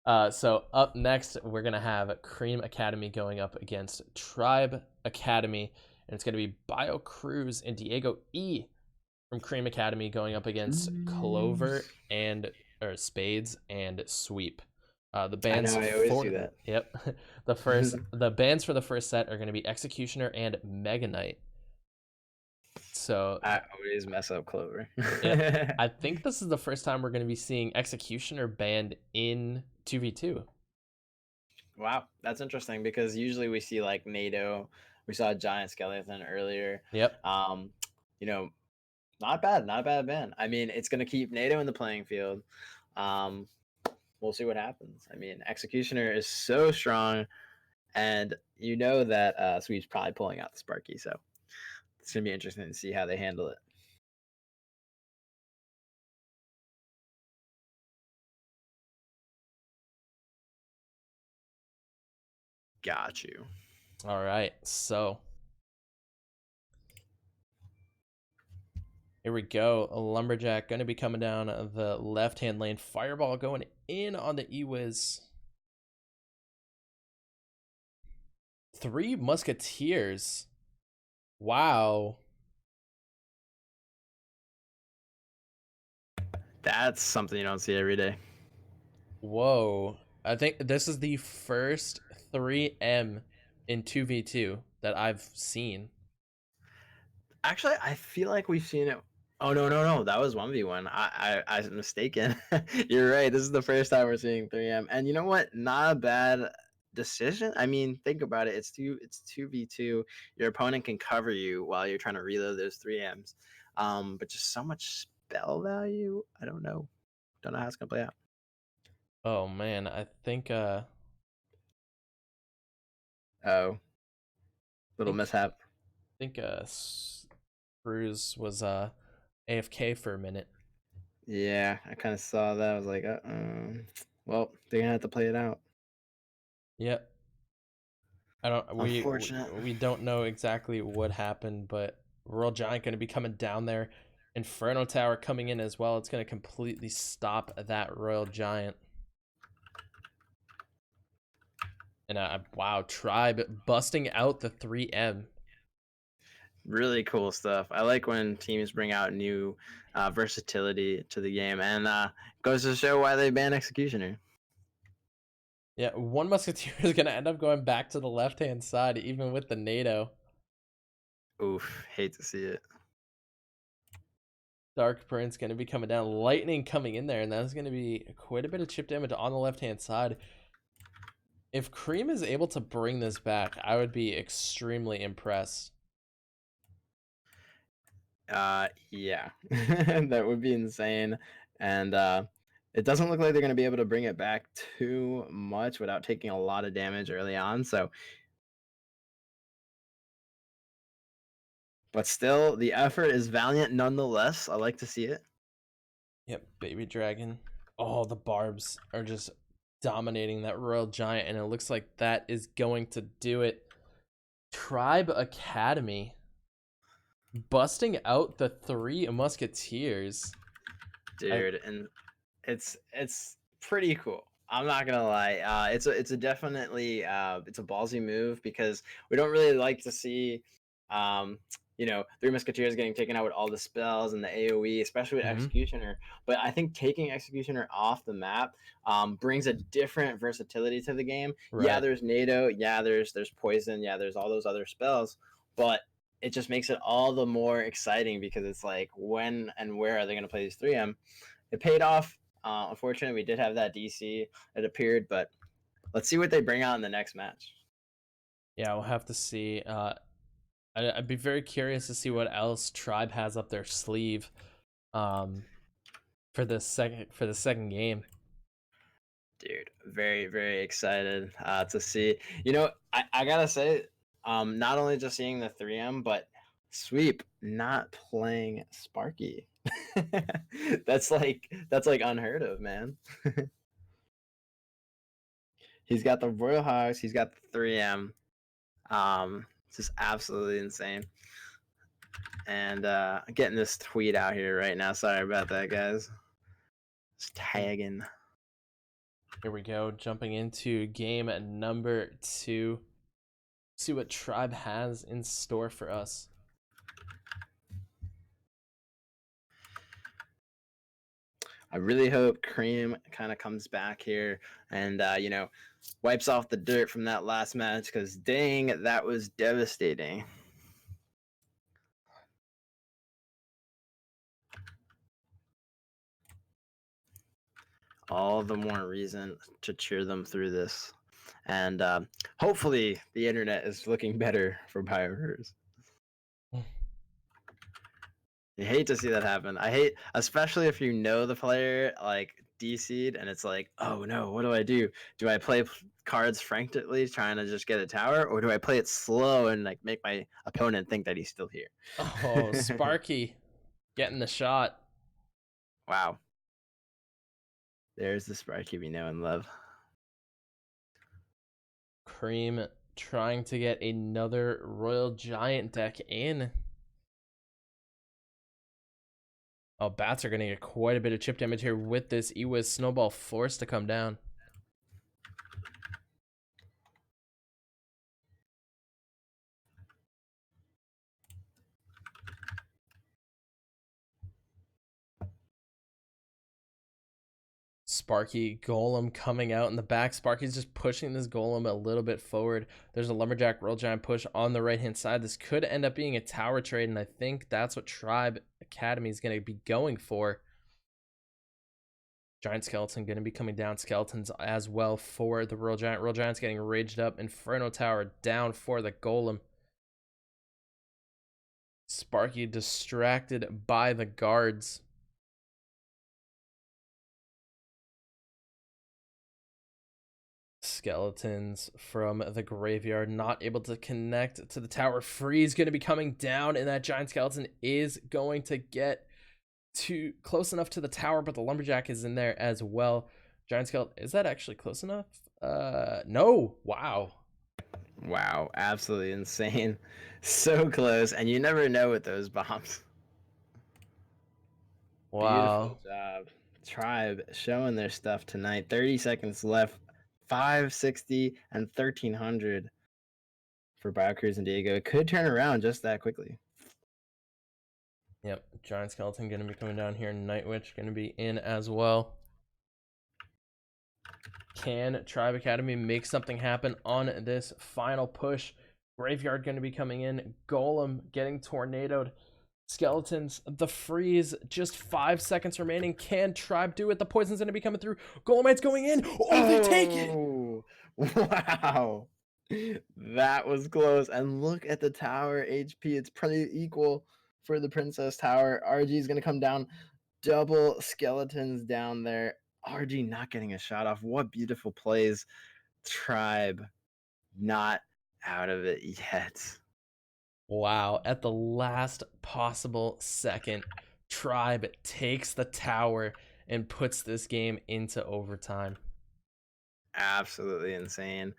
So up next, we're gonna have Cream Academy going up against Tribe Academy, and it's gonna be Bio Cruz and Diego E from Cream Academy going up against Clover and or Spades and Sweep. The I know, bands I always for do that. yep, the bands for the first set are gonna be Executioner and Mega Knight. So I always mess up Clover. yep, I think this is the first time we're gonna be seeing Executioner banned in 2v2. Wow, that's interesting because usually we see like NATO, we saw Giant Skeleton earlier. Yep. Um, you know, not bad, not a bad band. I mean, it's gonna keep NATO in the playing field. Um, we'll see what happens. I mean, Executioner is so strong, and you know that Sweet's probably pulling out the Sparky, so it's gonna be interesting to see how they handle it. Got you. All right. So here we go. A Lumberjack going to be coming down the left-hand lane. Fireball going in on the Ewiz. 3 Musketeers. Wow. That's something you don't see every day. Whoa. I think this is the first 3M in 2v2 that I've seen. Actually, I feel like we've seen it. Oh no, no, no! That was 1v1. I was mistaken. You're right. This is the first time we're seeing 3M, and you know what? Not a bad decision. I mean, think about it. It's 2v2. Your opponent can cover you while you're trying to reload those 3Ms. But just so much spell value. I don't know. Don't know how it's gonna play out. Oh man, I think Oh, little think mishap. think Cruz was AFK for a minute. Yeah, I kind of saw that. I was like, well, they're gonna have to play it out. Yep. I don't Unfortunate. we don't know exactly what happened, but Royal Giant going to be coming down there. Inferno Tower coming in as well. It's going to completely stop that Royal Giant. And wow, Tribe busting out the 3M. Really cool stuff. I like when teams bring out new versatility to the game, and goes to show why they ban Executioner. Yeah, 1 Musketeer is going to end up going back to the left-hand side, even with the NATO. Oof, hate to see it. Dark Prince going to be coming down. Lightning coming in there, and that's going to be quite a bit of chip damage on the left-hand side. If Cream is able to bring this back, I would be extremely impressed. Yeah, that would be insane, and it doesn't look like they're going to be able to bring it back too much without taking a lot of damage early on. So, but still, the effort is valiant nonetheless. I like to see it. Yep, Baby Dragon. Oh, the barbs are just dominating that Royal Giant, and it looks like that is going to do it. Tribe Academy busting out the 3 Musketeers. Dude, and it's pretty cool. I'm not gonna lie. It's a definitely it's a ballsy move because we don't really like to see um Three Musketeers getting taken out with all the spells and the AoE, especially with Mm-hmm. Executioner. But I think taking Executioner off the map brings a different versatility to the game. Yeah, Right. there's NATO, yeah, there's poison, yeah, there's all those other spells, but it just makes it all the more exciting because it's like when and where are they gonna play these 3M? It paid off. Unfortunately, we did have that DC. It appeared, but let's see what they bring out in the next match. Yeah, we'll have to see. I'd be very curious to see what else Tribe has up their sleeve um, for the second game. Dude, very, very excited to see. I gotta say, not only just seeing the 3M, but Sweep not playing Sparky. That's like unheard of, man. He's got the Royal Hogs, he's got the 3M. It's just absolutely insane. And getting this tweet out here right now. Sorry about that, guys. Just tagging. Here we go, jumping into game number 2. See what Tribe has in store for us. I really hope Cream kind of comes back here and, wipes off the dirt from that last match, because dang, that was devastating. All the more reason to cheer them through this. And hopefully the internet is looking better for BioCruise. You hate to see that happen. I hate, especially if you know the player like DC'd and it's like, oh no, what do I do? Do I play cards frantically trying to just get a tower, or do I play it slow and like make my opponent think that he's still here? Oh, Sparky getting the shot. Wow. There's the Sparky we know and love. Cream trying to get another Royal Giant deck in. Oh, bats are going to get quite a bit of chip damage here with this Ewiz Snowball forced to come down. Sparky Golem coming out in the back. Sparky's just pushing this Golem a little bit forward. There's a Lumberjack Royal Giant push on the right-hand side. This could end up being a tower trade, and I think that's what Tribe Academy is going to be going for. Giant Skeleton going to be coming down. Skeletons as well for the Royal Giant. Royal Giant's getting raged up. Inferno Tower down for the Golem. Sparky distracted by the guards. Skeletons from the graveyard not able to connect to the tower. Freeze going to be coming down, and that Giant Skeleton is going to get too close enough to the tower, but the Lumberjack is in there as well. Giant Skeleton, is that actually close enough? No. Wow, Absolutely insane. So close, and you never know with those bombs. wow. Beautiful job. Tribe showing their stuff tonight. 30 seconds left. 560 and 1300 for BioCruise and Diego. It could turn around just that quickly. Yep, Giant Skeleton going to be coming down here. Night Witch going to be in as well. Can Tribe Academy make something happen on this final push? Graveyard going to be coming in. Golem getting tornadoed. Skeletons, the freeze, just 5 seconds remaining. Can Tribe do it? The poison's going to be coming through. Golemite's going in. Oh, they take it. Wow. That was close. And look at the tower HP. It's pretty equal for the Princess Tower. RG is going to come down. Double skeletons down there. RG not getting a shot off. What beautiful plays. Tribe not out of it yet. Wow, at the last possible second, Tribe takes the tower and puts this game into overtime. Absolutely insane.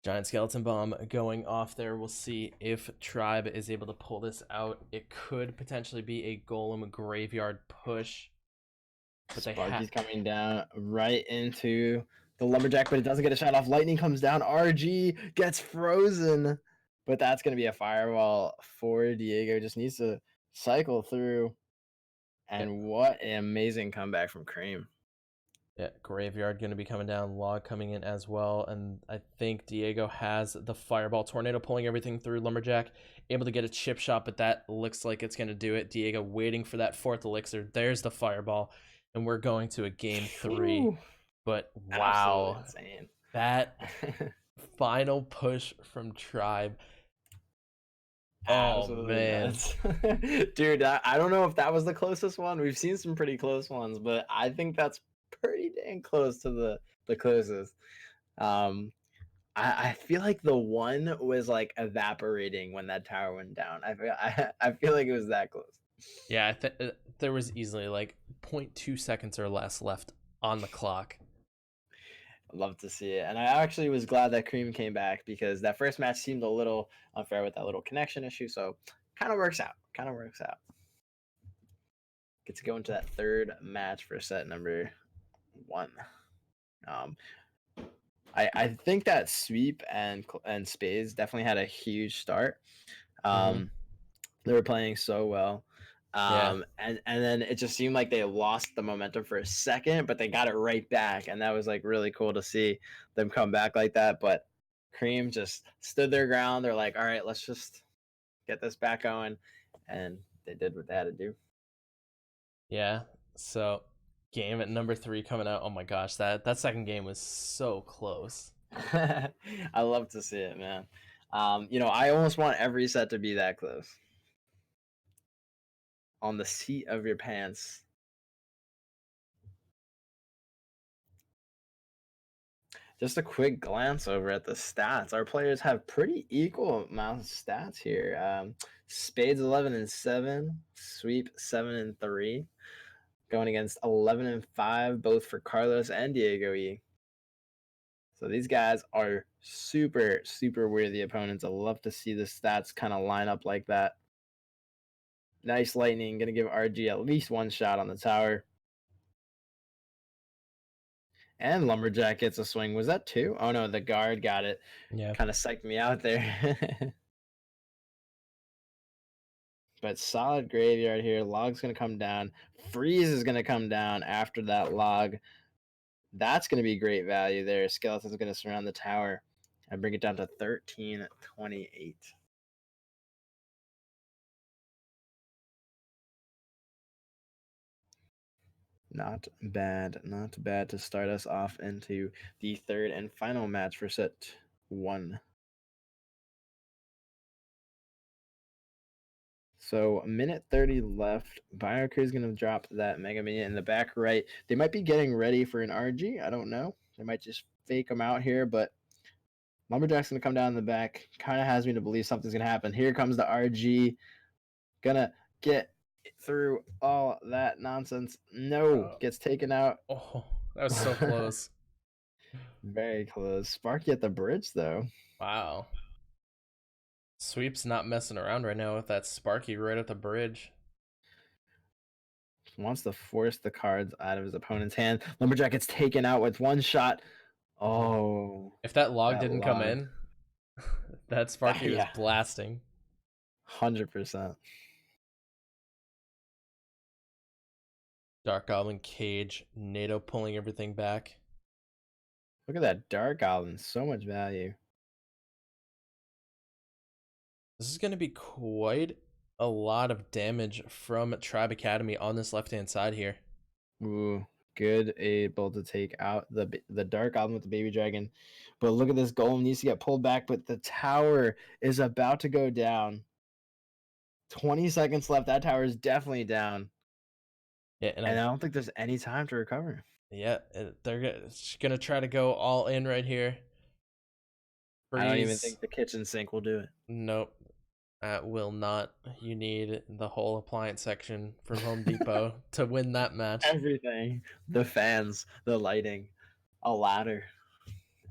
Giant Skeleton Bomb going off there. We'll see if Tribe is able to pull this out. It could potentially be a Golem Graveyard push. But Sparky's coming down right into the Lumberjack, but it doesn't get a shot off. Lightning comes down. RG gets frozen. But that's going to be a fireball for Diego. Just needs to cycle through. And what an amazing comeback from Cream. Yeah, Graveyard going to be coming down, Log coming in as well, and I think Diego has the Fireball. Tornado pulling everything through. Lumberjack able to get a chip shot, but that looks like it's going to do it. Diego waiting for that 4th elixir. There's the Fireball, and we're going to a game 3. Ooh, but wow, insane. That final push from Tribe. Absolutely man. Dude, I don't know if that was the closest one. We've seen some pretty close ones, but I think that's pretty dang close to the closest. I feel like the one was like evaporating when that tower went down. I feel like it was that close. Yeah, there was easily like 0.2 seconds or less left on the clock. Love to see it. And I actually was glad that Cream came back, because that first match seemed a little unfair with that little connection issue. So kind of works out. get to go into that third match for set number 1. Um, I think that Sweep and Spades definitely had a huge start. Mm-hmm. Um, they were playing so well. Yeah. And then it just seemed like they lost the momentum for a second, but they got it right back, and that was like really cool to see them come back like that. But Cream just stood their ground. They're like, all right, let's just get this back going, and they did what they had to do. Yeah. So game at number 3 coming out. Oh my gosh, that second game was so close. I love to see it, man. I almost want every set to be that close. On the seat of your pants. Just a quick glance over at the stats. Our players have pretty equal amount of stats here. Spades 11-7, Sweep 7-3, going against 11-5, both for Carlos and Diego E. So these guys are super, super worthy opponents. I love to see the stats kind of line up like that. Nice lightning, gonna give RG at least one shot on the tower. And Lumberjack gets a swing. Was that 2? Oh no, the guard got it. Yeah. Kind of psyched me out there. But solid graveyard here. Log's going to come down. Freeze is going to come down after that log. That's going to be great value there. Skeleton's going to surround the tower and bring it down to 13-28. Not bad. Not bad to start us off into the third and final match for set 1. So a minute 30 left. BioCrew is going to drop that Mega Minion in the back right. They might be getting ready for an RG. I don't know. They might just fake them out here, but Lumberjack's going to come down in the back. Kind of has me to believe something's going to happen. Here comes the RG. Gonna get through all that nonsense. No, gets taken out. Oh, that was so close. Very close. Sparky at the bridge, though. Wow. Sweep's not messing around right now with that Sparky right at the bridge. Wants to force the cards out of his opponent's hand. Lumberjack gets taken out with one shot. Oh, If that log that didn't come log. in, that Sparky was Yeah, blasting. 100%. Dark Goblin Cage, NATO pulling everything back. Look at that Dark Goblin. So much value. This is going to be quite a lot of damage from Tribe Academy on this left-hand side here. Ooh, good, able to take out the Dark Goblin with the Baby Dragon. But look at this Golem, needs to get pulled back, but the tower is about to go down. 20 seconds left. That tower is definitely down. Yeah, And I don't think there's any time to recover. Yeah, they're gonna try to go all in right here. I don't even think the kitchen sink will do it. Nope. Will not. You need the whole appliance section from Home Depot to win that match. Everything. The fans, the lighting, a ladder.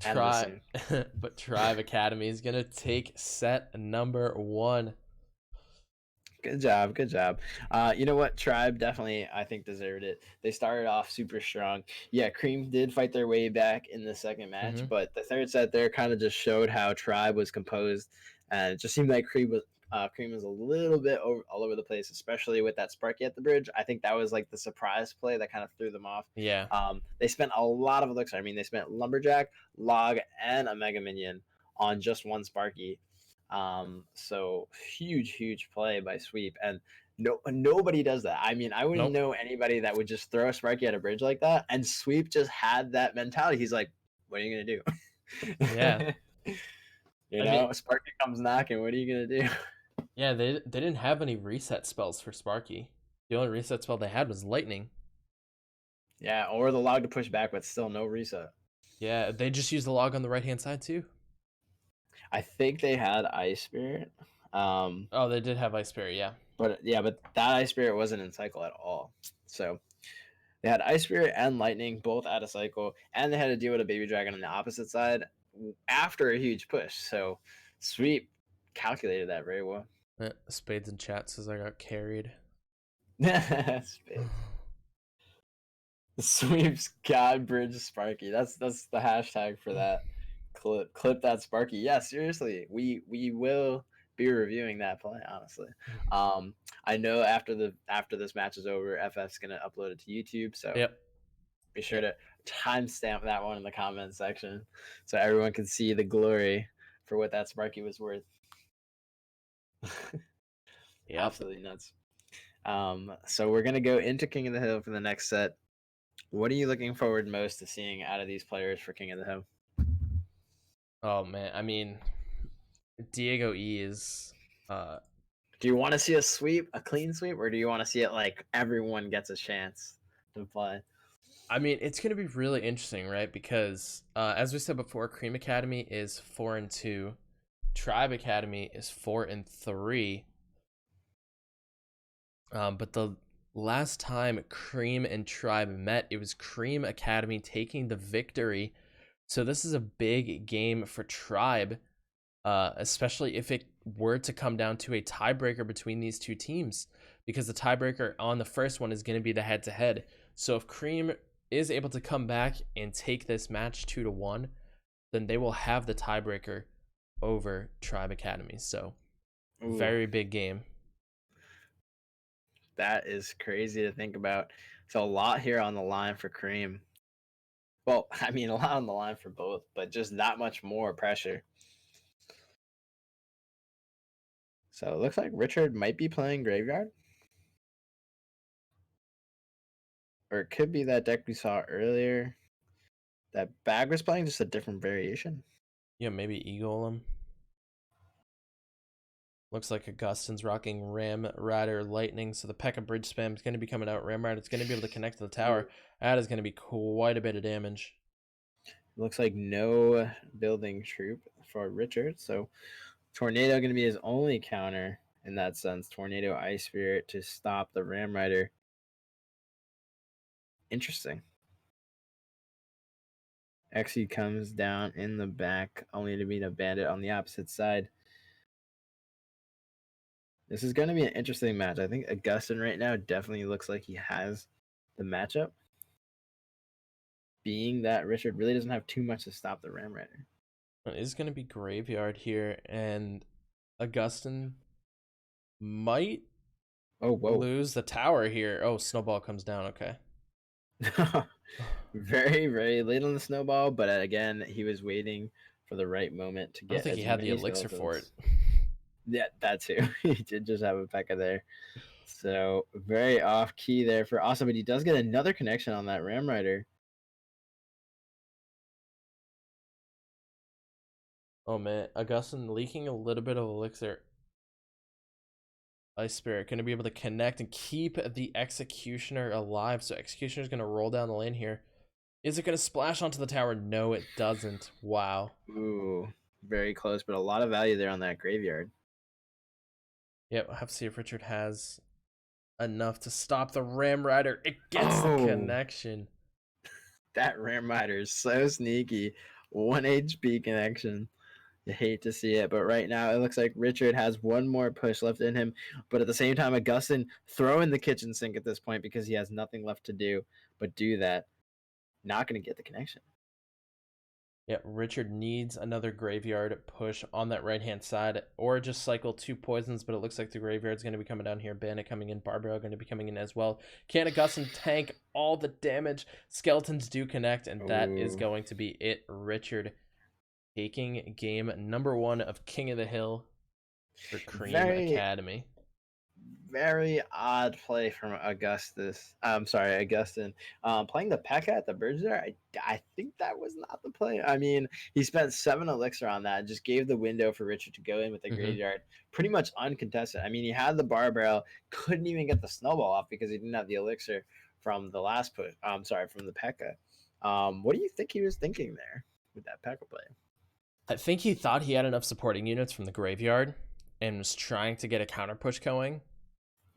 But Tribe Academy is gonna take set number 1. Good job, good job. You know what? Tribe definitely, I think, deserved it. They started off super strong. Yeah, Cream did fight their way back in the second match, but the third set there kind of just showed how Tribe was composed, and it just seemed like Cream was a little bit all over the place, especially with that Sparky at the bridge. I think that was like the surprise play that kind of threw them off. Yeah. They spent a lot of elixirs. I mean, they spent Lumberjack, Log, and a Mega Minion on just one Sparky. So huge play by Sweep, and nobody does that. I mean, I wouldn't know anybody that would just throw a Sparky at a bridge like that, and Sweep just had that mentality. He's like, what are you gonna do? Yeah. I mean, Sparky comes knocking, what are you gonna do? Yeah, they didn't have any reset spells for Sparky. The only reset spell they had was Lightning. Yeah, or the log to push back, but still no reset. Yeah, they just used the log on the right-hand side too. I think they had Ice Spirit. Oh, they did have Ice Spirit, yeah. But that Ice Spirit wasn't in cycle at all. So they had Ice Spirit and Lightning both out of cycle, and they had to deal with a Baby Dragon on the opposite side after a huge push. So Sweep calculated that very well. Spades in chat says I got carried. Space. Sweeps God Bridge Sparky. That's the hashtag for that. Clip that Sparky. Yeah, seriously. We will be reviewing that play, honestly. I know after this match is over, FF's gonna upload it to YouTube, so Yep. be sure to timestamp that one in the comment section so everyone can see the glory for what that Sparky was worth. Yep. Absolutely nuts. So we're gonna go into King of the Hill for the next set. What are you looking forward most to seeing out of these players for King of the Hill? Oh man, I mean, Diego E is. Do you want to see a sweep, a clean sweep, or do you want to see it like everyone gets a chance to play? I mean, it's gonna be really interesting, right? Because as we said before, Cream Academy is 4-2, Tribe Academy is 4-3. But the last time Cream and Tribe met, it was Cream Academy taking the victory. So this is a big game for Tribe, especially if it were to come down to a tiebreaker between these two teams, because the tiebreaker on the first one is going to be the head-to-head. So if Cream is able to come back and take this match 2-1, then they will have the tiebreaker over Tribe Academy. So very big game. That is crazy to think about. So a lot here on the line for Cream. Well, I mean, a lot on the line for both, but just that much more pressure. So it looks like Richard might be playing Graveyard. Or it could be that deck we saw earlier. That Bag was playing, just a different variation. Yeah, maybe Eagle. Looks like Augustin's rocking Ram Rider Lightning, so the P.E.K.K.A. bridge spam is going to be coming out. Ram Rider is going to be able to connect to the tower. That is going to be quite a bit of damage. Looks like no building troop for Richard, so Tornado going to be his only counter in that sense. Tornado Ice Spirit to stop the Ram Rider. Interesting. Xe comes down in the back, only to meet a bandit on the opposite side. This is going to be an interesting match. I think Augustin right now definitely looks like he has the matchup, being that Richard really doesn't have too much to stop the Ram Rider. It is going to be Graveyard here, and Augustin might lose the tower here. Oh, Snowball comes down. Okay. Very, very late on the Snowball, but again, he was waiting for the right moment to I don't get think as he had the many elixir for it. Yeah, that too. He did just have a P.E.K.K.A. there. So very off key there for Awesome, but he does get another connection on that Ram Rider. Oh man, Augustin leaking a little bit of elixir. Ice Spirit going to be able to connect and keep the Executioner alive. So Executioner is going to roll down the lane here. Is it going to splash onto the tower? No, it doesn't. Wow. Ooh, very close, but a lot of value there on that Graveyard. Yep, we'll have to see if Richard has enough to stop the Ram Rider. It gets the connection. That Ram Rider is so sneaky. 1 HP connection. You hate to see it, but right now it looks like Richard has one more push left in him. But at the same time, Augustin throwing the kitchen sink at this point because he has nothing left to do but do that. Not going to get the connection. Yeah, Richard needs another Graveyard push on that right-hand side, or just cycle 2 poisons, but it looks like the Graveyard's going to be coming down here. Bandit coming in, Barbara going to be coming in as well. Can Augustin tank all the damage? Skeletons do connect, and that is going to be it. Richard taking game number 1 of King of the Hill for Cream Academy. Very odd play from Augustin. Playing the P.E.K.K.A. at the bridge there, I think that was not the play. I mean, he spent 7 elixir on that and just gave the window for Richard to go in with the Graveyard pretty much uncontested. I mean, he had the bar barrel, couldn't even get the Snowball off because he didn't have the elixir from the last push. From the P.E.K.K.A. What do you think he was thinking there with that P.E.K.K.A. play? I think he thought he had enough supporting units from the Graveyard and was trying to get a counter push going,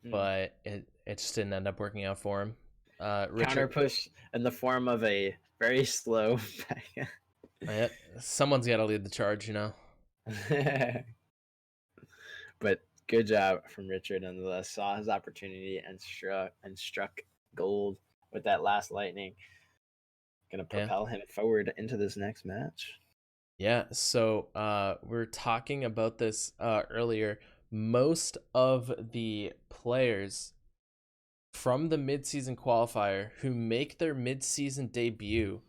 but it just didn't end up working out for him. Richard, counter push in the form of a very slow someone's got to lead the charge, But Good job from Richard nonetheless. Saw his opportunity and struck gold with that last lightning. Gonna Yeah. propel him forward into this next match. Yeah, so we are talking about this earlier. Most of the players from the midseason qualifier who make their midseason debut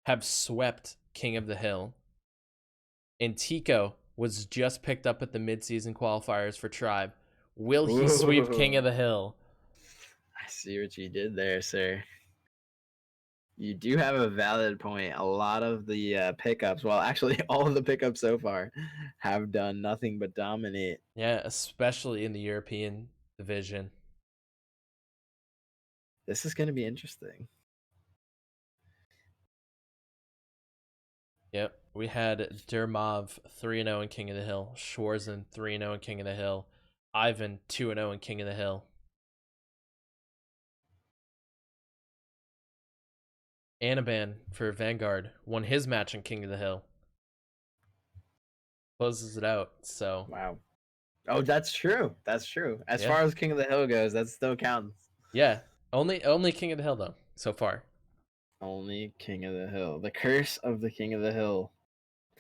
have swept King of the Hill. And Tico was just picked up at the midseason qualifiers for Tribe. Will he sweep King of Ooh, the Hill? I see what you did there, sir. You do have a valid point. A lot of the pickups, well, actually, all of the pickups so far have done nothing but dominate. Yeah, especially in the European division. This is going to be interesting. Yep. We had Dermov 3-0 in King of the Hill, Schwarzen 3-0 in King of the Hill, Ivan 2-0 in King of the Hill. Anaban for Vanguard won his match in King of the Hill. Closes it out. So Wow. Oh, that's true. That's true. As yeah, far as King of the Hill goes, that still counts. yeah. Only King of the Hill though so far. Only King of the Hill. The curse of the King of the Hill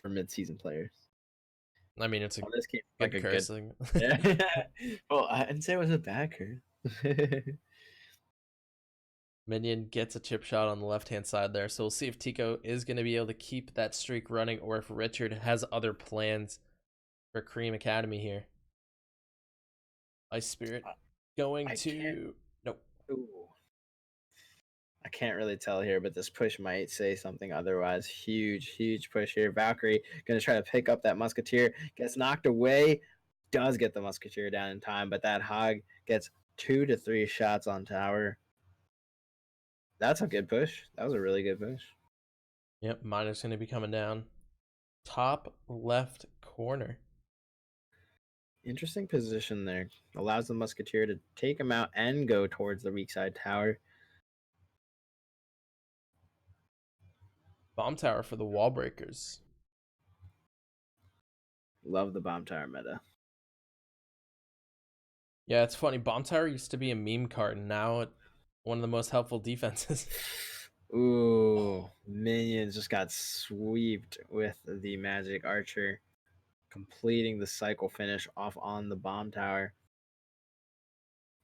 for mid-season players. I mean, it's a Well, this came like good a good. cursing. Yeah. Well, I didn't say it was a bad curse. Minion gets a chip shot on the left hand side there, so we'll see if Tico is going to be able to keep that streak running, or if Richard has other plans for Cream Academy here. Ice Spirit going I can't. to nope. Ooh. I can't really tell here, but this push might say something otherwise. Huge, huge push here. Valkyrie gonna try to pick up that Musketeer. Gets knocked away. Does get the Musketeer down in time, but that Hog gets 2 to 3 shots on tower. That's a good push. That was a really good push. Yep, Miner's going to be coming down. Top left corner. Interesting position there. Allows the Musketeer to take him out and go towards the weak side tower. Bomb tower for the wall breakers. Love the bomb tower meta. Yeah, it's funny. Bomb tower used to be a meme card, and now one of the most helpful defenses. Ooh, minions just got sweeped with the magic archer, completing the cycle finish off on the bomb tower.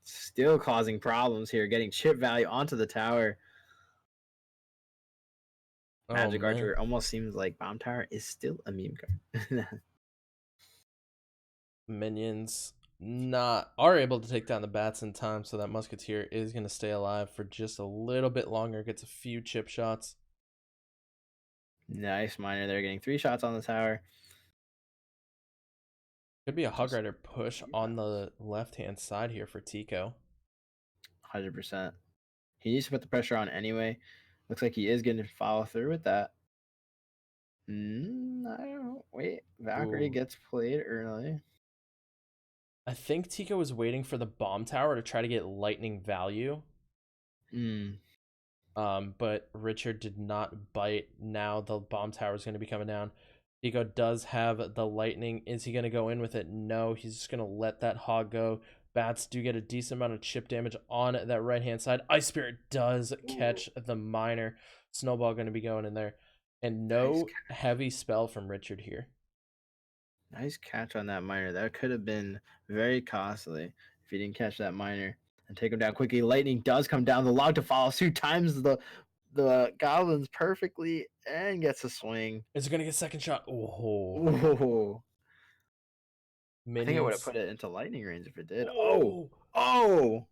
Still causing problems here, getting chip value onto the tower. Magic Man. archer almost seems like bomb tower is still a meme card. Minions are able to take down the bats in time, so that Musketeer is going to stay alive for just a little bit longer. Gets a few chip shots. Nice miner there, getting 3 shots on the tower. Could be a Hog Rider push on the left-hand side here for Tico. 100%. He needs to put the pressure on anyway. Looks like he is going to follow through with that. I don't know. Wait, Valkyrie gets played early. I think Tico was waiting for the bomb tower to try to get lightning value. But Richard did not bite. Now the bomb tower is going to be coming down. Tico does have the lightning. Is he going to go in with it? No, he's just going to let that hog go. Bats do get a decent amount of chip damage on that right-hand side. Ice Spirit does catch the miner. Snowball going to be going in there. And no heavy spell from Richard here. Nice catch on that miner. That could have been very costly if he didn't catch that miner and take him down quickly. Lightning does come down. The log to follow suit times the goblins perfectly and gets a swing. Is it going to get second shot? Oh. Ooh. Minions. I think it would have put it into lightning range if it did. Oh. Oh.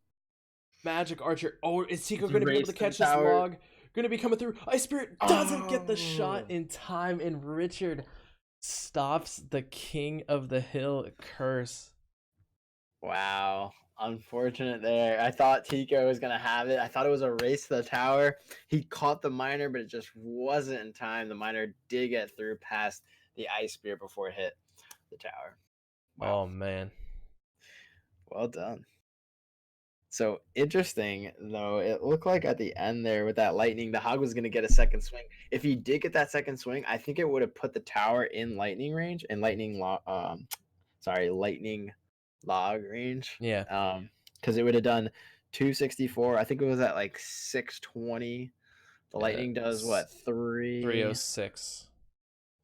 Magic Archer. Oh, is Tico going to be able to catch this log? Going to be coming through. Ice Spirit doesn't get the shot in time, and Richard stops the King of the Hill curse. Wow. Unfortunate there. I thought Tico was going to have it. I thought it was a race to the tower. He caught the miner, but it just wasn't in time. The miner did get through past the ice spear before it hit the tower. Wow. Oh, man. Well done. So interesting, though. It looked like at the end there with that lightning, the hog was going to get a second swing. If he did get that second swing, I think it would have put the tower in lightning range and lightning log range. Yeah. Because it would have done 264. I think it was at like 620. The lightning does what, 306.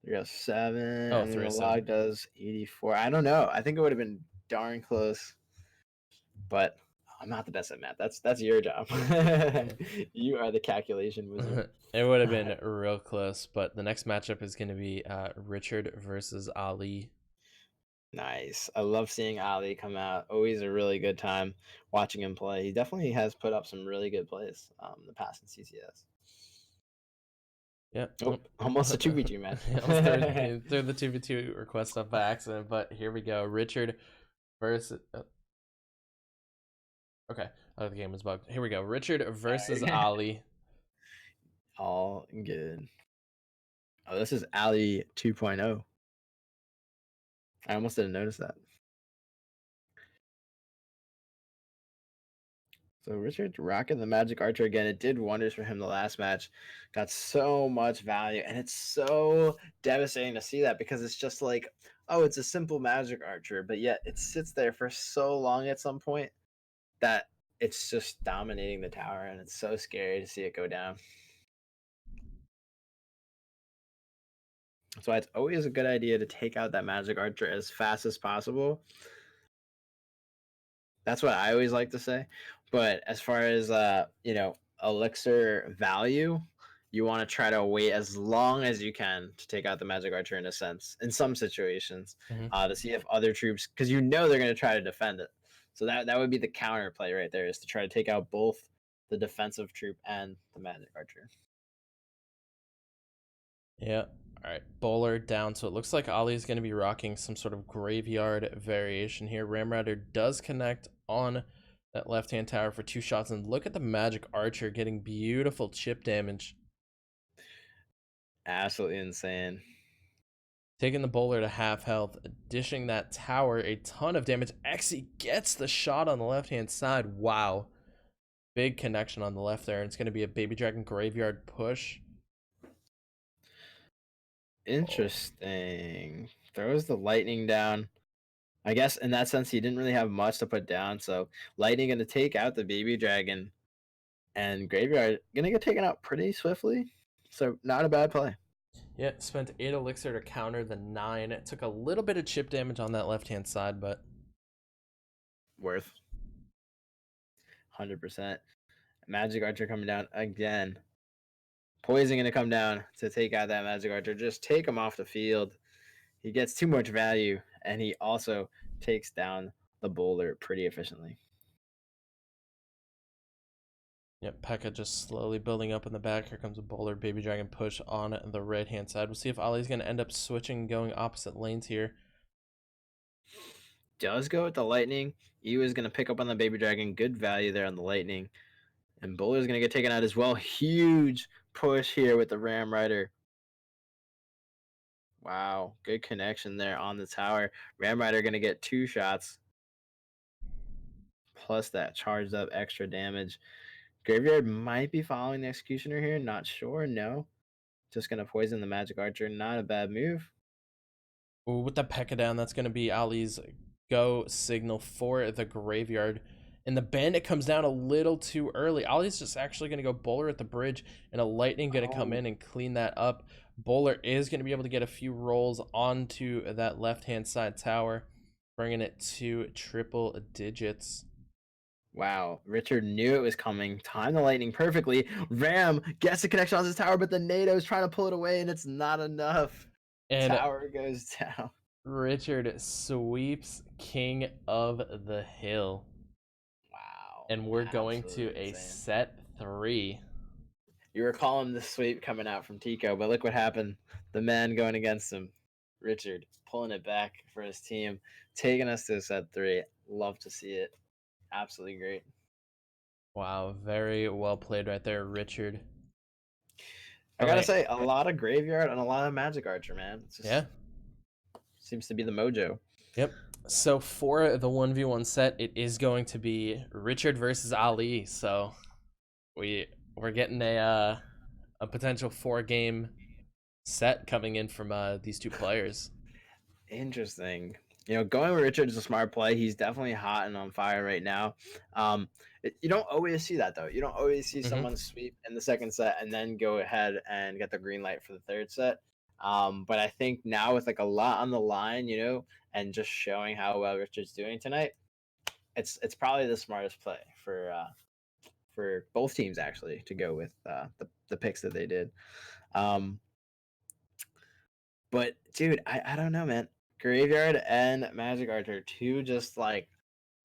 307, Oh, and then the 307. log does 84. I don't know. I think it would have been darn close, but I'm not the best at math. That's your job. You are the calculation wizard. It would have been real close, but the next matchup is going to be Richard versus Ali. Nice. I love seeing Ali come out. Always a really good time watching him play. He definitely has put up some really good plays the past in CCS. Yep. Oh, almost a 2v2 match. threw the 2v2 request up by accident, but here we go. Richard versus. Okay. Oh, the game was bugged. Here we go. Richard versus Ali. All good. Oh, this is Ali 2.0. I almost didn't notice that. So Richard rocking the Magic Archer again. It did wonders for him the last match. Got so much value, and it's so devastating to see that because it's just like, oh, it's a simple Magic Archer, but yet it sits there for so long at some point that it's just dominating the tower, and it's so scary to see it go down. That's why it's always a good idea to take out that Magic Archer as fast as possible. That's what I always like to say. But as far as elixir value, you want to try to wait as long as you can to take out the Magic Archer in a sense, in some situations, to see if other troops, because you know they're going to try to defend it. So that would be the counter play right there, is to try to take out both the defensive troop and the Magic Archer. Yeah. All right. Bowler down. So it looks like Ali's going to be rocking some sort of graveyard variation here. Ram Rider does connect on that left-hand tower for 2 shots. And look at the Magic Archer getting beautiful chip damage. Absolutely insane. Taking the bowler to half health, dishing that tower a ton of damage. Exy gets the shot on the left-hand side. Wow. Big connection on the left there. And it's going to be a Baby Dragon graveyard push. Interesting. Throws the lightning down. I guess in that sense, he didn't really have much to put down. So lightning going to take out the Baby Dragon, and graveyard going to get taken out pretty swiftly. So not a bad play. Yeah, spent 8 elixir to counter the 9. It took a little bit of chip damage on that left-hand side, but worth 100%. Magic Archer coming down again. Poison going to come down to take out that Magic Archer. Just take him off the field. He gets too much value, and he also takes down the bowler pretty efficiently. Yep, P.E.K.K.A just slowly building up in the back. Here comes a bowler, Baby Dragon push on the right-hand side. We'll see if Ali's going to end up switching, going opposite lanes here. Does go with the lightning. Ewa is going to pick up on the Baby Dragon. Good value there on the lightning. And bowler is going to get taken out as well. Huge push here with the Ram Rider. Wow, good connection there on the tower. Ram Rider going to get 2 shots. Plus that charged up extra damage. Graveyard might be following the Executioner here. Not sure. No. Just going to poison the Magic Archer. Not a bad move. Ooh, with the P.E.K.K.A down, that's going to be Ali's go signal for the graveyard. And the Bandit comes down a little too early. Ali's just actually going to go bowler at the bridge, and a lightning going to come in and clean that up. Bowler is going to be able to get a few rolls onto that left-hand side tower, bringing it to triple digits. Wow, Richard knew it was coming. Timed the lightning perfectly. Ram gets the connection on his tower, but the NATO's trying to pull it away, and it's not enough. And tower goes down. Richard sweeps King of the Hill. Wow. And we're going to a set 3. You were calling the sweep coming out from Tico, but look what happened. The man going against him, Richard, pulling it back for his team, taking us to a set 3. Love to see it. Absolutely great. Wow, very well played right there, Richard. I gotta say, a lot of graveyard and a lot of Magic Archer, man. It's just, seems to be the mojo. Yep. So for the 1v1 set, it is going to be Richard versus Ali. So we're getting a potential 4-game set coming in from these 2 players. Interesting. Going with Richard is a smart play. He's definitely hot and on fire right now. You don't always see that though. You don't always see Hmm. someone sweep in the second set and then go ahead and get the green light for the third set. But I think now with like a lot on the line, and just showing how well Richard's doing tonight, it's probably the smartest play for both teams actually to go with the picks that they did. Um, but dude, I don't know, man. Graveyard and Magic Archer, two just like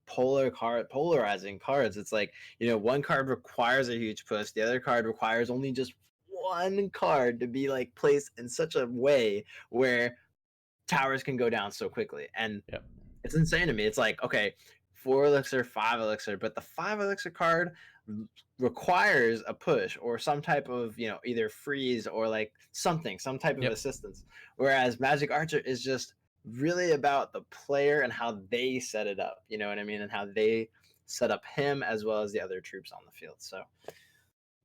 polarizing cards. It's like, one card requires a huge push, the other card requires only just one card to be like placed in such a way where towers can go down so quickly. And Yep. it's insane to me. It's like, okay, 4 elixir, 5 elixir, but the 5 elixir card requires a push or some type of, either freeze or like some type of Yep. assistance. Whereas Magic Archer is just really about the player and how they set it up. You know what I mean? And how they set up him as well as the other troops on the field. So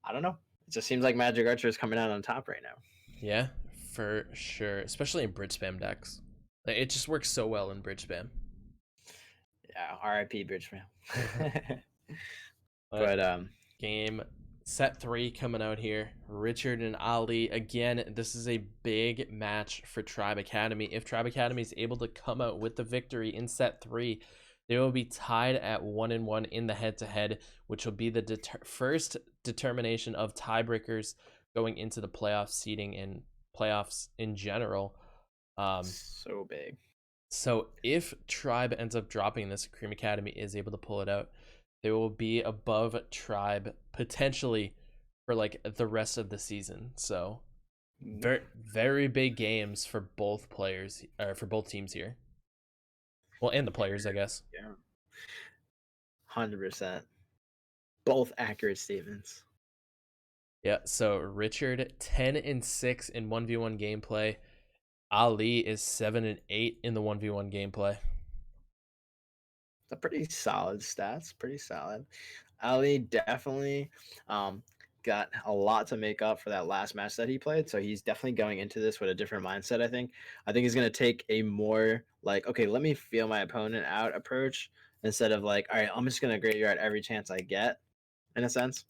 I don't know. It just seems like Magic Archer is coming out on top right now. Yeah, for sure. Especially in bridge spam decks. Like, it just works so well in bridge spam. Yeah, RIP Bridgeman. But but game set 3 coming out here. Richard and Ali. Again, this is a big match for Tribe Academy. If Tribe Academy is able to come out with the victory in set 3, they will be tied at 1-1 in the head-to-head, which will be the first determination of tiebreakers going into the playoff seeding and playoffs in general. So big. So if Tribe ends up dropping this, Cream Academy is able to pull it out. They will be above Tribe potentially for like the rest of the season. So very, very big games for both players, or for both teams here. Well, and the players, I guess. Yeah. 100%. Both accurate statements. Yeah. So Richard 10-6 in 1v1 gameplay. Ali is 7-8 in the 1v1 gameplay. It's a pretty solid stats. Pretty solid. Ali definitely got a lot to make up for that last match that he played. So he's definitely going into this with a different mindset, I think. I think he's going to take a more like, okay, let me feel my opponent out approach instead of like, all right, I'm just going to graveyard every chance I get, in a sense,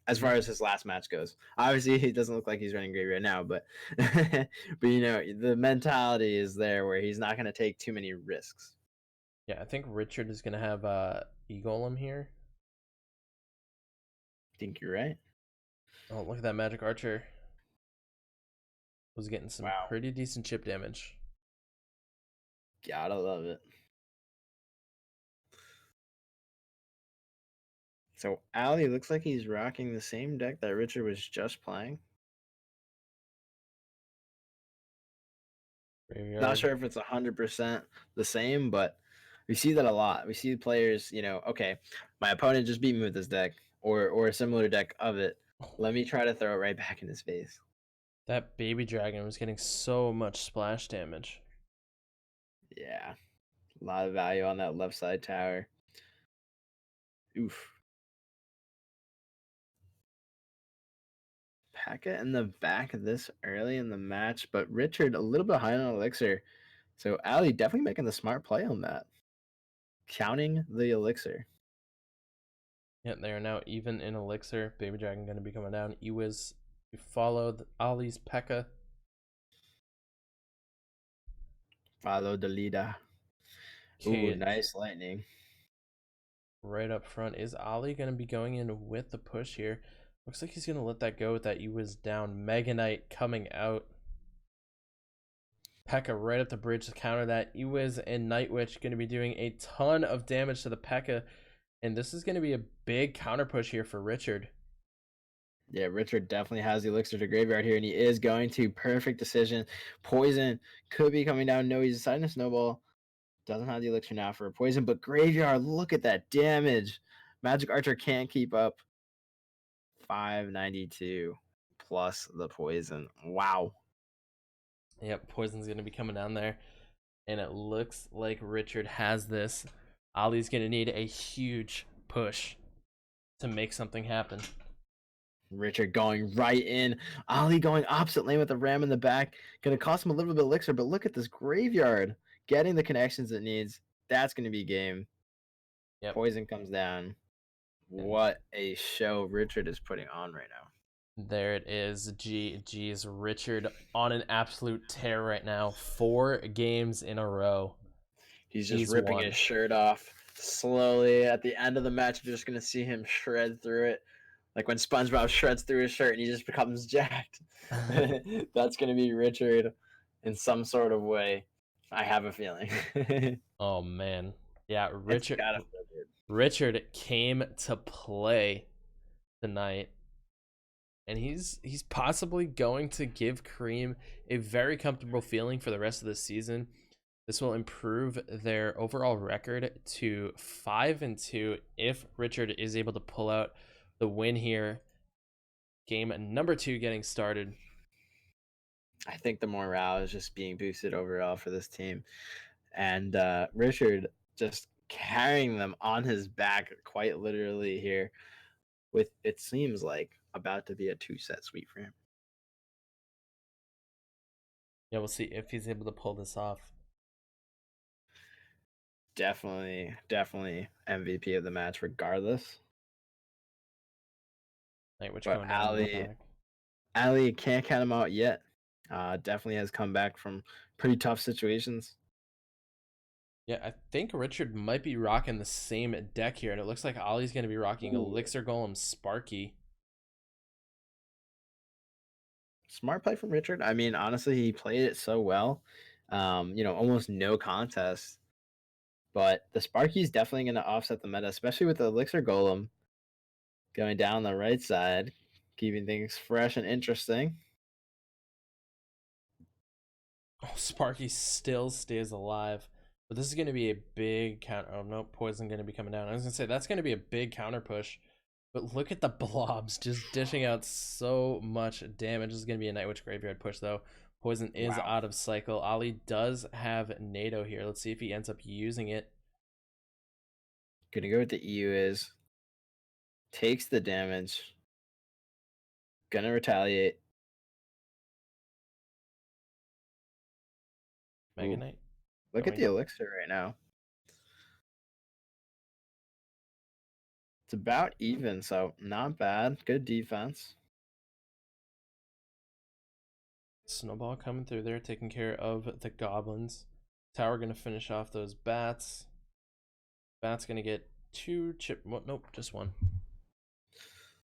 as far as his last match goes. Obviously, he doesn't look like he's running graveyard now, but but the mentality is there where he's not going to take too many risks. Yeah, I think Richard is going to have E-Golem here. I think you're right. Oh, look at that Magic Archer. Was getting some Wow. pretty decent chip damage. Gotta love it. So Ali looks like he's rocking the same deck that Richard was just playing. Graveyard. Not sure if it's 100% the same, but we see that a lot. We see players, okay, my opponent just beat me with this deck or a similar deck of it. Let me try to throw it right back in his face. That baby dragon was getting so much splash damage. Yeah. A lot of value on that left side tower. Oof. Packet in the back this early in the match, but Richard a little bit high on elixir. So Ali definitely making the smart play on that. Counting the elixir. Yeah, they are now even in elixir. Baby dragon going to be coming down. Ewiz followed Ali's P.E.K.K.A. Follow the leader. Ooh, nice lightning. Right up front. Is Ali going to be going in with the push here? Looks like he's going to let that go with that Ewiz down. Mega Knight coming out. P.E.K.K.A. right at the bridge to counter that. Ewiz and Night Witch going to be doing a ton of damage to the P.E.K.K.A. And this is going to be a big counter push here for Richard. Yeah, Richard definitely has the elixir to graveyard here, and he is going to. Perfect decision. Poison could be coming down. No, he's deciding to snowball. Doesn't have the elixir now for a poison, but graveyard, look at that damage. Magic Archer can't keep up. 592 plus the poison. Wow. Yep, poison's going to be coming down there. And it looks like Richard has this. Ali's going to need a huge push to make something happen. Richard going right in. Ali going opposite lane with the ram in the back. Going to cost him a little bit of elixir, but look at this graveyard. getting the connections it needs. That's going to be game. Yep. Poison comes down. And What a show Richard is putting on right now. there it is. Geez, Richard on an absolute tear right now. 4 games in a row. He's just He's ripping won. his shirt off slowly. At the end of the match, you're just going to see him shred through it. Like when SpongeBob shreds through his shirt and he just becomes jacked. That's going to be Richard in some sort of way. I have a feeling. Oh man. Yeah, It's gotta feel good. Richard came to play tonight. And he's possibly going to give Cream a very comfortable feeling for the rest of the season. This will improve their overall record to 5-2 if Richard is able to pull out the win here. Game number 2 getting started. I think the morale is just being boosted overall for this team. And Richard just carrying them on his back quite literally here with, it seems like, about to be a 2-set sweep for him. Yeah, we'll see if he's able to pull this off. Definitely MVP of the match regardless. Which But going down in the back. Ali can't count him out yet. Definitely has come back from pretty tough situations. Yeah, I think Richard might be rocking the same deck here, and it looks like Ollie's going to be rocking Elixir Golem Sparky. Smart play from Richard. I mean, honestly, he played it so well. Almost no contest. But the Sparky's definitely going to offset the meta, especially with the Elixir Golem going down the right side, keeping things fresh and interesting. Oh, Sparky still stays alive. But this is going to be a big counter. Oh, no, Poison going to be coming down. I was going to say, that's going to be a big counter push. But look at the blobs just dishing out so much damage. This is going to be a Night Witch Graveyard push, though. Poison is out of cycle. Ollie does have NATO here. Let's see if he ends up using it. Gonna go with the EU is. Takes the damage. Gonna retaliate. Mega Knight. Look at the elixir right now. It's about even, so not bad. Good defense. Snowball coming through there, taking care of the goblins. Tower gonna finish off those bats. Bat's gonna get 2 chip. Nope, just 1.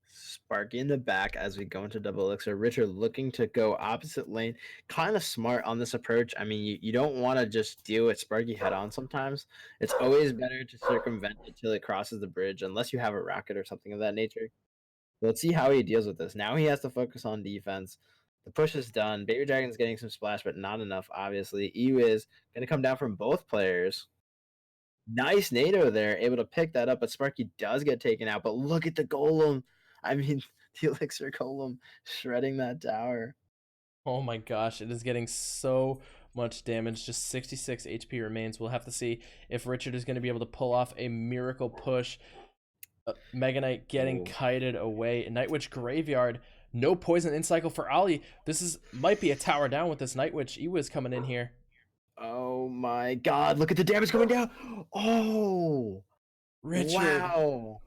Sparky in the back as we go into double elixir. Richard looking to go opposite lane. Kind of smart on this approach. I mean, you don't want to just deal with Sparky head on sometimes. It's always better to circumvent it till it crosses the bridge, unless you have a rocket or something of that nature. Let's see how he deals with this. Now he has to focus on defense. The push is done. Baby Dragon's getting some splash, but not enough, obviously. EU is going to come down from both players. Nice NATO there, able to pick that up, but Sparky does get taken out. But look at the Golem. I mean, the Elixir Golem shredding that tower. Oh my gosh, it is getting so much damage. Just 66 HP remains. We'll have to see if Richard is going to be able to pull off a miracle push. Mega Knight getting kited away. Night Witch Graveyard. No poison in cycle for Ollie. This might be a tower down with this Night Witch. Ewa's coming in here. Oh my god, look at the damage coming down. Oh, Richard. Wow.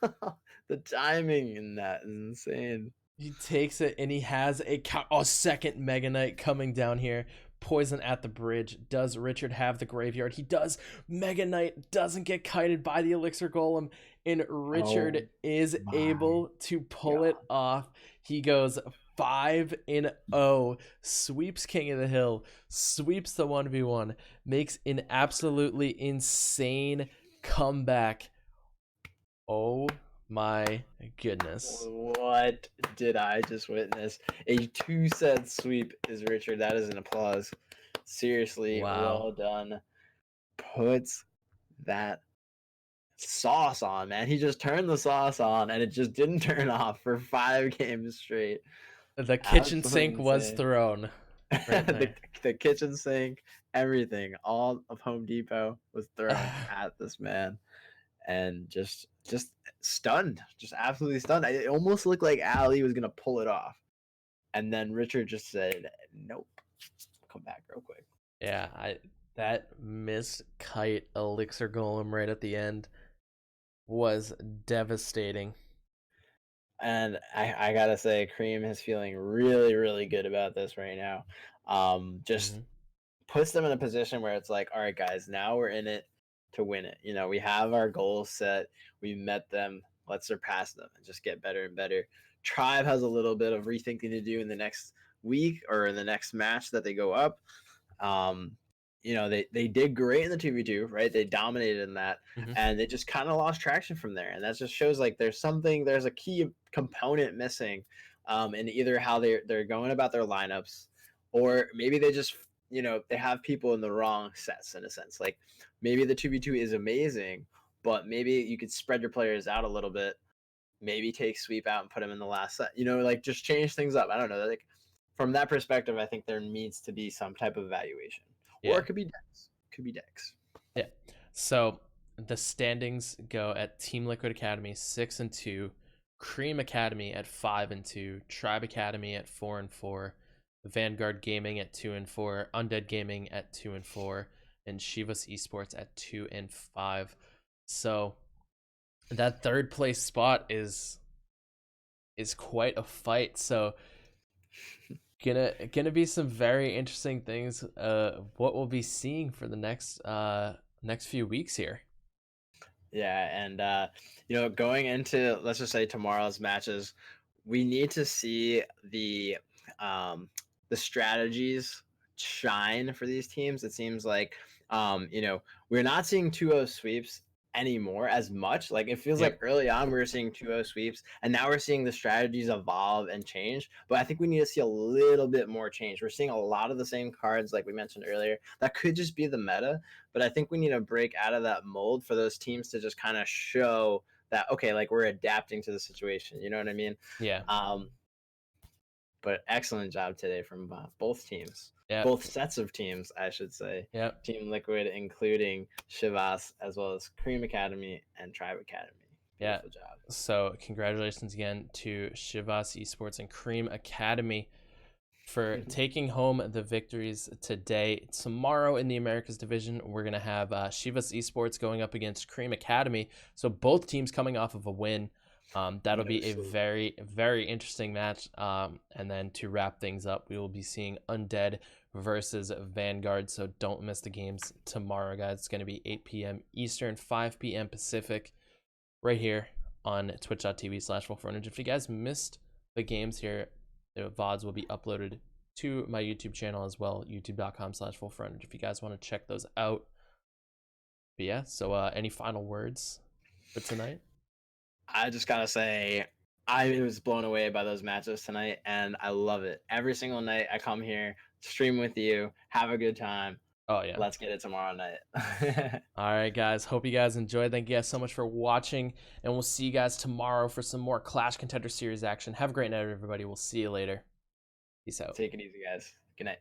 The timing in that is insane. He takes it and he has a second Mega Knight coming down here. Poison at the bridge. Does Richard have the graveyard? He does. Mega Knight doesn't get kited by the Elixir Golem, and Richard is able to pull it off. He goes 5-0, sweeps King of the Hill, sweeps the 1v1, makes an absolutely insane comeback. Oh my goodness. What did I just witness? A 2-set sweep is Richard. That is an applause. Seriously, well done. Puts that sauce on, man. He just turned the sauce on and it just didn't turn off for 5 games straight. The kitchen sink was thrown. Right the kitchen sink, everything, all of Home Depot was thrown at this man. And just stunned, just absolutely stunned. It almost looked like Ali was gonna pull it off, and then Richard just said, "Nope, come back real quick." Yeah, That missed kite elixir golem right at the end was devastating. And I gotta say, Cream is feeling really, really good about this right now. Just Hmm. puts them in a position where it's like, all right, guys, now we're in it to win it. You know, we have our goals set, we met them, let's surpass them and just get better and better. Tribe has a little bit of rethinking to do in the next week or in the next match that they go up. Um, you know, they did great in the 2v2, right? They dominated in that, Hmm. and they just kind of lost traction from there. And that just shows like there's a key component missing in either how they're going about their lineups, or maybe they just, you know, they have people in the wrong sets in a sense. Like maybe the 2v2 is amazing, but maybe you could spread your players out a little bit, maybe take Sweep out and put him in the last set. You know, like just change things up. I don't know. Like from that perspective, I think there needs to be some type of evaluation, or Yeah. it could be Dex. Could be Dex. Yeah. So the standings go at Team Liquid Academy 6-2, Cream Academy at 5-2, Tribe Academy at 4-4, Vanguard Gaming at 2-4, Undead Gaming at 2-4, and Shivas Esports at 2-5. So that third place spot is quite a fight. So gonna be some very interesting things what we'll be seeing for the next few weeks here. Yeah, and you know, going into, let's just say, tomorrow's matches, we need to see um, the strategies shine for these teams. It seems like you know, we're not seeing 2-0 sweeps anymore as much. Like it feels like Yep. early on we were seeing 2-0 sweeps, and now we're seeing the strategies evolve and change. But I think we need to see a little bit more change. We're seeing a lot of the same cards, like we mentioned earlier. That could just be the meta, but I think we need to break out of that mold for those teams to just kind of show that, okay, like we're adapting to the situation. You know what I mean? Yeah. Um, but excellent job today from both teams, Yep. both sets of teams, I should say. Yep. Team Liquid, including Shivas, as well as Cream Academy and Tribe Academy. Yeah. Beautiful job. So congratulations again to Shivas Esports and Cream Academy for taking home the victories today. Tomorrow in the Americas division, we're gonna have Shivas Esports going up against Cream Academy. So both teams coming off of a win. That'll No be a sleep. very, very interesting match. And then to wrap things up, we will be seeing Undead versus Vanguard. So don't miss the games tomorrow, guys. It's going to be 8 p.m. Eastern, 5 p.m. Pacific, right here on twitch.tv/FullFrontage. If you guys missed the games here, the VODs will be uploaded to my YouTube channel as well, youtube.com/FullFrontage, if you guys want to check those out. But yeah, so any final words for tonight? I just gotta say, I was blown away by those matches tonight, and I love it. Every single night I come here, stream with you, have a good time. Oh, yeah. Let's get it tomorrow night. All right, guys. Hope you guys enjoyed. Thank you guys so much for watching, and we'll see you guys tomorrow for some more Clash Contender Series action. Have a great night, everybody. We'll see you later. Peace out. Take it easy, guys. Good night.